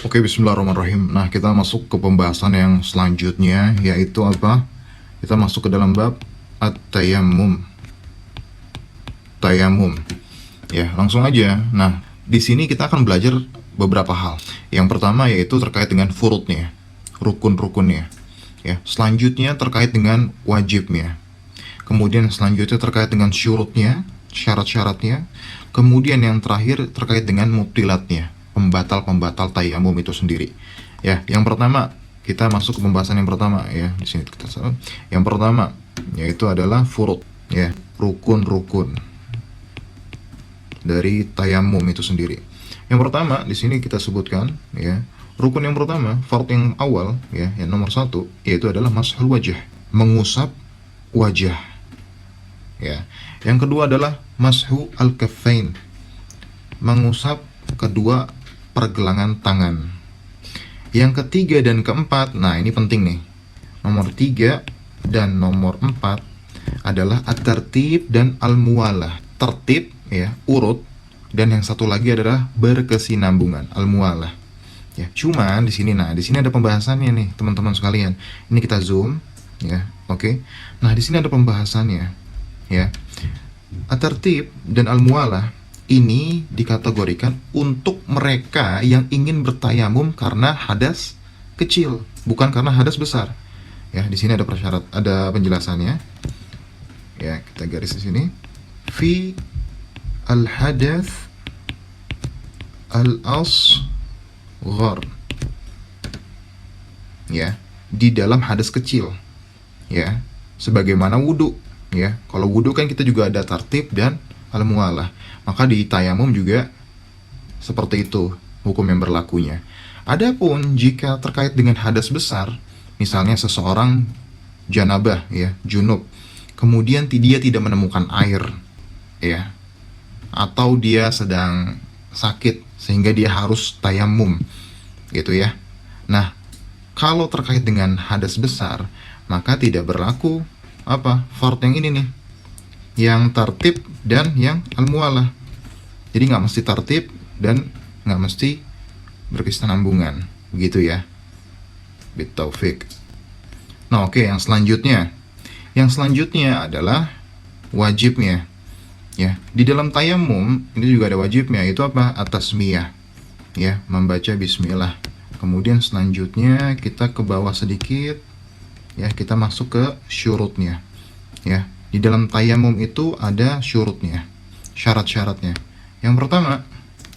Oke, bismillahirrahmanirrahim. Nah, kita masuk ke pembahasan yang selanjutnya, yaitu apa? Kita masuk ke dalam bab at-tayammum. Tayamum. Ya, langsung aja. Nah, di sini kita akan belajar beberapa hal. Yang pertama yaitu terkait dengan furudnya, rukun-rukunnya. Ya, selanjutnya terkait dengan wajibnya. Kemudian selanjutnya terkait dengan syurutnya, syarat-syaratnya. Kemudian yang terakhir terkait dengan mubtilatnya, pembatal-pembatal tayamum itu sendiri. Ya, yang pertama kita masuk ke pembahasan yang pertama ya. Di sini kita yang pertama yaitu adalah furud ya, rukun-rukun dari tayamum itu sendiri. Yang pertama di sini kita sebutkan ya, rukun yang pertama, fard yang awal ya, yang nomor satu yaitu adalah mashul wajah, mengusap wajah. Ya. Yang kedua adalah mashu al-kaffain, mengusap kedua pergelangan tangan. Yang ketiga dan keempat, nah ini penting nih. Nomor 3 dan nomor 4 adalah at-tartib dan al-muwalah. Tertib ya, urut, dan yang satu lagi adalah berkesinambungan, al-muwalah. Ya, cuman di sini di sini ada pembahasannya nih, teman-teman sekalian. Ini kita zoom ya, oke. Nah, di sini ada pembahasannya. Ya, at-tartib dan al-muwalah ini dikategorikan untuk mereka yang ingin bertayamum karena hadas kecil, bukan karena hadas besar. Ya, di sini ada persyarat, ada penjelasannya. Ya, kita garis di sini. Fi al-hadath al-asghar. Ya, di dalam hadas kecil. Ya, sebagaimana wudu. Ya, kalau wudhu kan kita juga ada tartib dan al-muwalah. Maka di tayamum juga seperti itu hukum yang berlakunya. Adapun jika terkait dengan hadas besar, misalnya seseorang janabah ya, junub, kemudian dia tidak menemukan air ya, atau dia sedang sakit sehingga dia harus tayamum gitu ya. Nah, kalau terkait dengan hadas besar, maka tidak berlaku apa? Fard yang ini nih, yang tartib dan yang al-muwalah. Jadi nggak mesti tartib dan nggak mesti berkesinambungan, begitu ya. Bitaufik. Nah, oke, yang selanjutnya. Yang selanjutnya adalah wajibnya. Ya, di dalam tayamum ini juga ada wajibnya, itu apa? At-tasmiyah. Ya, membaca bismillah. Kemudian selanjutnya kita ke bawah sedikit. Ya, kita masuk ke syurutnya. Ya, di dalam tayamum itu ada syurutnya, syarat-syaratnya. Yang pertama,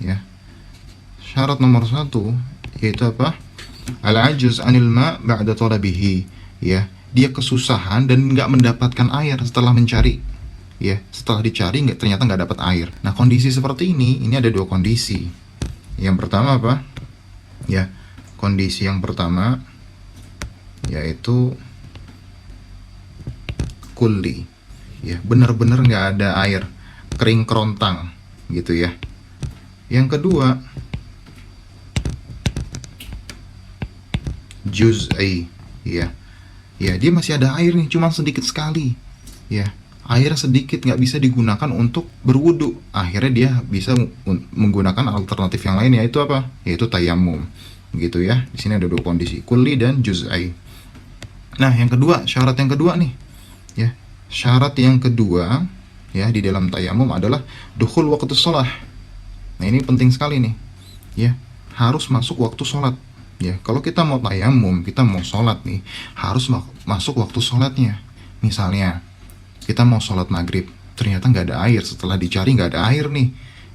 ya, syarat nomor 1 yaitu apa? Al-ajuz anil ma' ba'da talabihi. Ya, dia kesusahan dan nggak mendapatkan air setelah mencari. Ya, setelah dicari ternyata nggak dapat air. Nah, kondisi seperti ini ada dua kondisi. Yang pertama apa? Ya, kondisi yang pertama yaitu kulli, ya, benar-benar nggak ada air, kering kerontang gitu ya. Yang kedua juz'i, ya, dia masih ada air nih, cuma sedikit sekali, ya, air sedikit, nggak bisa digunakan untuk berwudu. Akhirnya dia bisa menggunakan alternatif yang lain, yaitu apa? Yaitu tayamum gitu ya. Di sini ada dua kondisi, kulli dan juz'i. Nah, yang kedua, syarat yang kedua nih. Ya, syarat yang kedua ya di dalam tayamum adalah dukhul waktu sholat. Nah, ini penting sekali nih. Ya, harus masuk waktu sholat. Ya, kalau kita mau tayamum, kita mau sholat nih, harus masuk waktu sholatnya. Misalnya, kita mau sholat maghrib, ternyata nggak ada air, setelah dicari nggak ada air nih.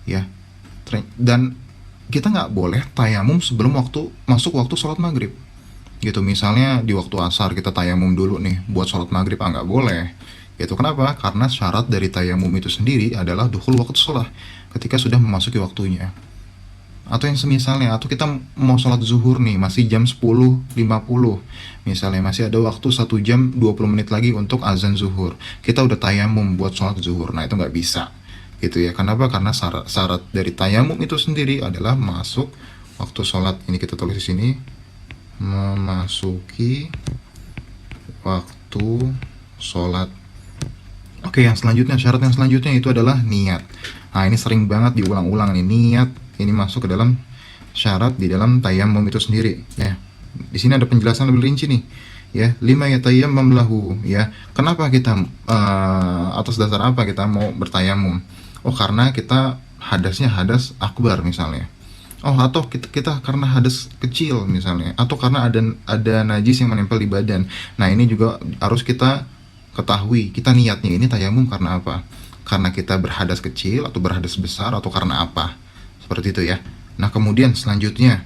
Ya, dan kita nggak boleh tayamum sebelum masuk waktu sholat maghrib. Gitu, misalnya di waktu asar kita tayamum dulu nih buat sholat maghrib, nggak boleh. Itu kenapa? Karena syarat dari tayamum itu sendiri adalah dukhul waktu sholat, ketika sudah memasuki waktunya. Atau yang semisalnya, atau kita mau sholat zuhur nih, masih jam 10.50 misalnya, masih ada waktu 1 jam 20 menit lagi untuk azan zuhur, kita udah tayamum buat sholat zuhur. Nah, itu nggak bisa gitu ya. Kenapa? Karena syarat dari tayamum itu sendiri adalah masuk waktu sholat. Ini kita tulis di sini, memasuki waktu sholat. Oke, yang selanjutnya, syarat yang selanjutnya itu adalah niat. Nah, ini sering banget diulang-ulang nih, niat ini masuk ke dalam syarat di dalam tayamum itu sendiri, ya. Di sini ada penjelasan lebih rinci nih, ya. Lima yatayammam lahu, ya. Kenapa kita atas dasar apa kita mau bertayamum? Oh, karena kita hadasnya hadas akbar misalnya. Oh, atau kita karena hadas kecil misalnya, atau karena ada najis yang menempel di badan. Nah, ini juga harus kita ketahui, kita niatnya ini tayamum karena apa? Karena kita berhadas kecil atau berhadas besar atau karena apa? Seperti itu ya. Nah, kemudian selanjutnya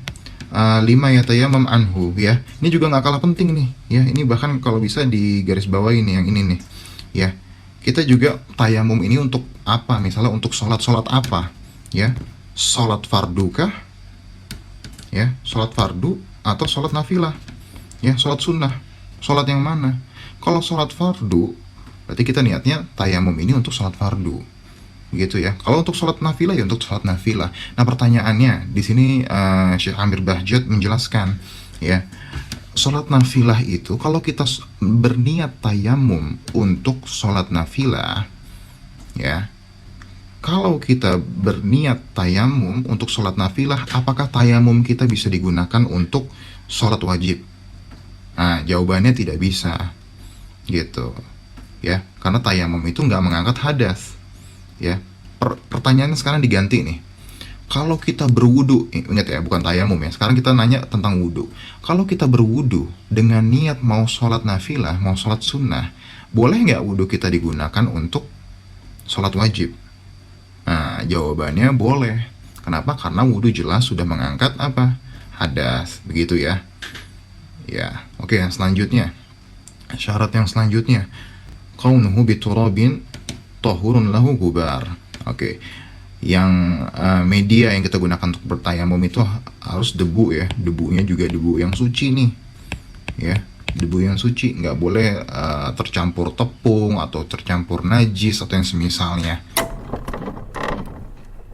lima yatayammam anhu, ya. Ini juga nggak kalah penting nih, ya. Ini bahkan kalau bisa di garis bawah ini yang ini nih, ya. Kita juga tayamum ini untuk apa? Misalnya untuk sholat apa, ya? Sholat fardu kah? Ya, sholat fardu atau sholat nafilah, ya, sholat sunnah, sholat yang mana? Kalau sholat fardu, berarti kita niatnya tayamum ini untuk sholat fardu, gitu ya. Kalau untuk sholat nafilah ya untuk sholat nafilah. Nah, pertanyaannya di sini Syekh Amir Bahjat menjelaskan, ya, sholat nafilah itu kalau kita berniat tayamum untuk sholat nafilah, ya. Kalau kita berniat tayamum untuk sholat nafilah, apakah tayamum kita bisa digunakan untuk sholat wajib? Nah, jawabannya tidak bisa, gitu, ya. Karena tayamum itu nggak mengangkat hadas, ya. Pertanyaannya sekarang diganti nih. Kalau kita berwudu, ingat ya, bukan tayamum ya. Sekarang kita nanya tentang wudu. Kalau kita berwudu dengan niat mau sholat nafilah, mau sholat sunnah, boleh nggak wudu kita digunakan untuk sholat wajib? Nah, jawabannya boleh. Kenapa? Karena wudhu jelas sudah mengangkat apa? Hadas, begitu ya. Ya, oke, yang selanjutnya. Syarat yang selanjutnya, kaunuhu biturabin tahurun lahu gubar. Oke. Yang media yang kita gunakan untuk bertayamum itu harus debu ya. Debunya juga debu yang suci nih. Ya, debu yang suci, nggak boleh tercampur tepung atau tercampur najis atau yang semisalnya.